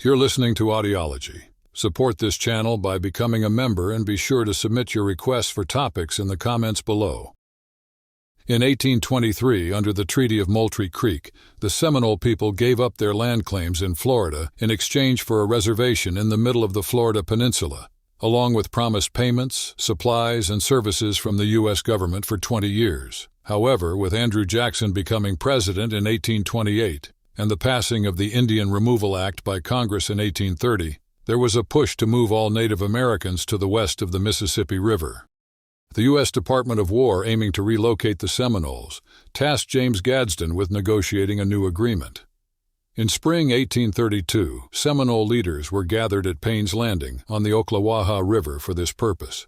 You're listening to Audiology. Support this channel by becoming a member and be sure to submit your requests for topics in the comments below. In 1823, under the Treaty of Moultrie Creek, the Seminole people gave up their land claims in Florida in exchange for a reservation in the middle of the Florida Peninsula, along with promised payments, supplies, and services from the U.S. government for 20 years. However, with Andrew Jackson becoming president in 1828 and the passing of the Indian Removal Act by Congress in 1830, there was a push to move all Native Americans to the west of the Mississippi River. The U.S. Department of War, aiming to relocate the Seminoles, tasked James Gadsden with negotiating a new agreement. In spring 1832, Seminole leaders were gathered at Payne's Landing on the Ocklawaha River for this purpose.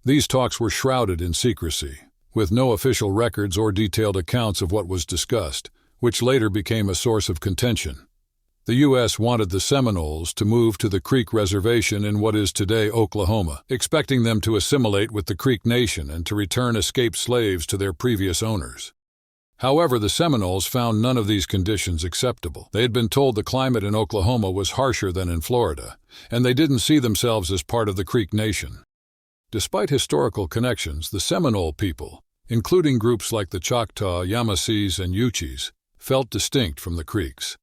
These talks were shrouded in secrecy, with no official records or detailed accounts of what was discussed, which later became a source of contention. The U.S. wanted the Seminoles to move to the Creek Reservation in what is today Oklahoma, expecting them to assimilate with the Creek Nation and to return escaped slaves to their previous owners. However, the Seminoles found none of these conditions acceptable. They had been told the climate in Oklahoma was harsher than in Florida, and they didn't see themselves as part of the Creek Nation. Despite historical connections, the Seminole people, including groups like the Choctaw, Yamasees, and Uchis, felt distinct from the Creeks.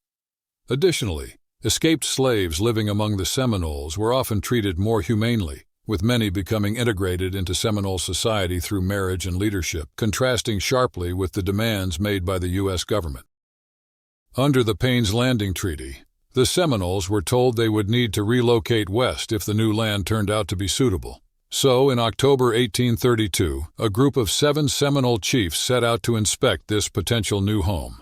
Additionally, escaped slaves living among the Seminoles were often treated more humanely, with many becoming integrated into Seminole society through marriage and leadership, contrasting sharply with the demands made by the U.S. government. Under the Payne's Landing Treaty, the Seminoles were told they would need to relocate west if the new land turned out to be suitable. So, in October 1832, a group of 7 Seminole chiefs set out to inspect this potential new home.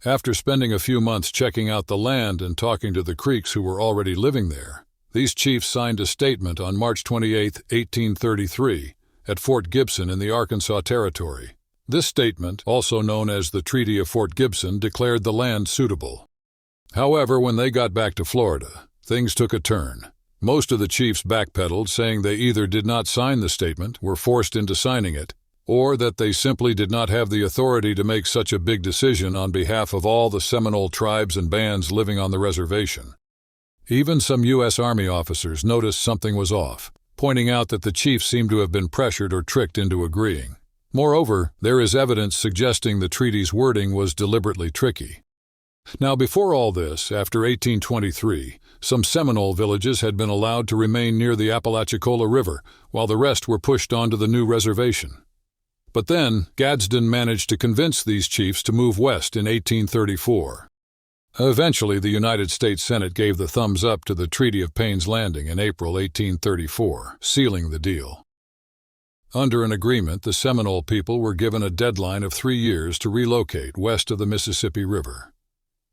After spending a few months checking out the land and talking to the Creeks who were already living there, these chiefs signed a statement on March 28, 1833, at Fort Gibson in the Arkansas Territory. This statement, also known as the Treaty of Fort Gibson, declared the land suitable. However, when they got back to Florida, things took a turn. Most of the chiefs backpedaled, saying they either did not sign the statement, were forced into signing it, or that they simply did not have the authority to make such a big decision on behalf of all the Seminole tribes and bands living on the reservation. Even some U.S. Army officers noticed something was off, pointing out that the chiefs seemed to have been pressured or tricked into agreeing. Moreover, there is evidence suggesting the treaty's wording was deliberately tricky. Now, before all this, after 1823, some Seminole villages had been allowed to remain near the Apalachicola River, while the rest were pushed onto the new reservation. But then, Gadsden managed to convince these chiefs to move west in 1834. Eventually, the United States Senate gave the thumbs up to the Treaty of Payne's Landing in April 1834, sealing the deal. Under an agreement, the Seminole people were given a deadline of 3 years to relocate west of the Mississippi River.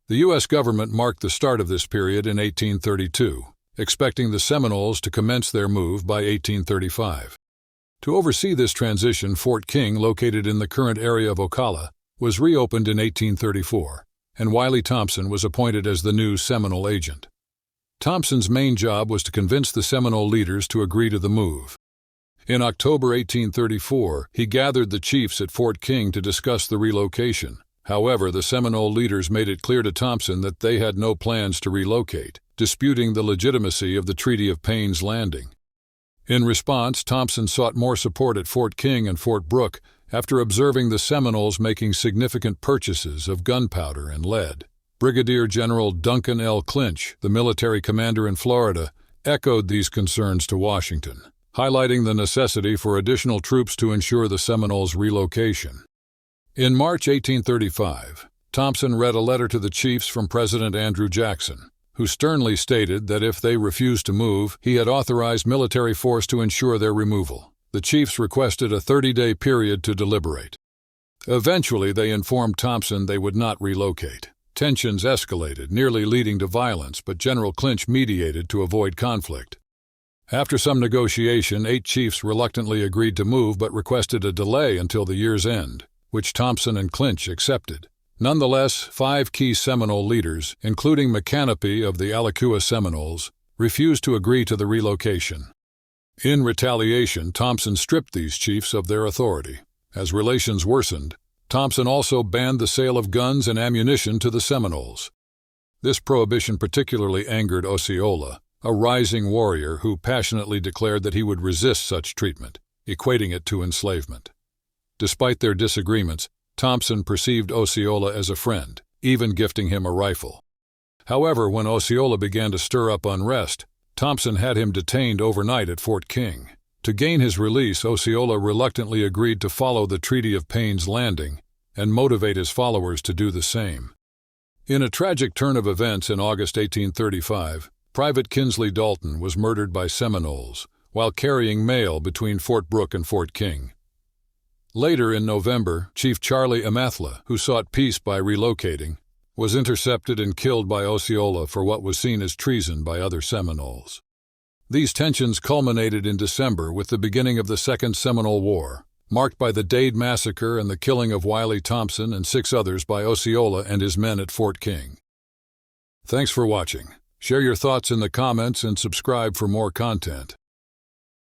The U.S. government marked the start of this period in 1832, expecting the Seminoles to commence their move by 1835. To oversee this transition, Fort King, located in the current area of Ocala, was reopened in 1834, and Wiley Thompson was appointed as the new Seminole agent. Thompson's main job was to convince the Seminole leaders to agree to the move. In October 1834, he gathered the chiefs at Fort King to discuss the relocation. However, the Seminole leaders made it clear to Thompson that they had no plans to relocate, disputing the legitimacy of the Treaty of Payne's Landing. In response, Thompson sought more support at Fort King and Fort Brooke after observing the Seminoles making significant purchases of gunpowder and lead. Brigadier General Duncan L. Clinch, the military commander in Florida, echoed these concerns to Washington, highlighting the necessity for additional troops to ensure the Seminoles' relocation. In March 1835, Thompson read a letter to the chiefs from President Andrew Jackson, who sternly stated that if they refused to move, he had authorized military force to ensure their removal. The chiefs requested a 30-day period to deliberate. Eventually, they informed Thompson they would not relocate. Tensions escalated, nearly leading to violence, but General Clinch mediated to avoid conflict. After some negotiation, 8 chiefs reluctantly agreed to move but requested a delay until the year's end, which Thompson and Clinch accepted. Nonetheless, 5 key Seminole leaders, including McCanopy of the Alachua Seminoles, refused to agree to the relocation. In retaliation, Thompson stripped these chiefs of their authority. As relations worsened, Thompson also banned the sale of guns and ammunition to the Seminoles. This prohibition particularly angered Osceola, a rising warrior who passionately declared that he would resist such treatment, equating it to enslavement. Despite their disagreements, Thompson perceived Osceola as a friend, even gifting him a rifle. However, when Osceola began to stir up unrest, Thompson had him detained overnight at Fort King. To gain his release, Osceola reluctantly agreed to follow the Treaty of Payne's Landing and motivate his followers to do the same. In a tragic turn of events in August 1835, Private Kinsley Dalton was murdered by Seminoles while carrying mail between Fort Brooke and Fort King. Later in November, Chief Charlie Amathla, who sought peace by relocating, was intercepted and killed by Osceola for what was seen as treason by other Seminoles. These tensions culminated in December with the beginning of the Second Seminole War, marked by the Dade Massacre and the killing of Wiley Thompson and 6 others by Osceola and his men at Fort King. Thanks for watching. Share your thoughts in the comments and subscribe for more content.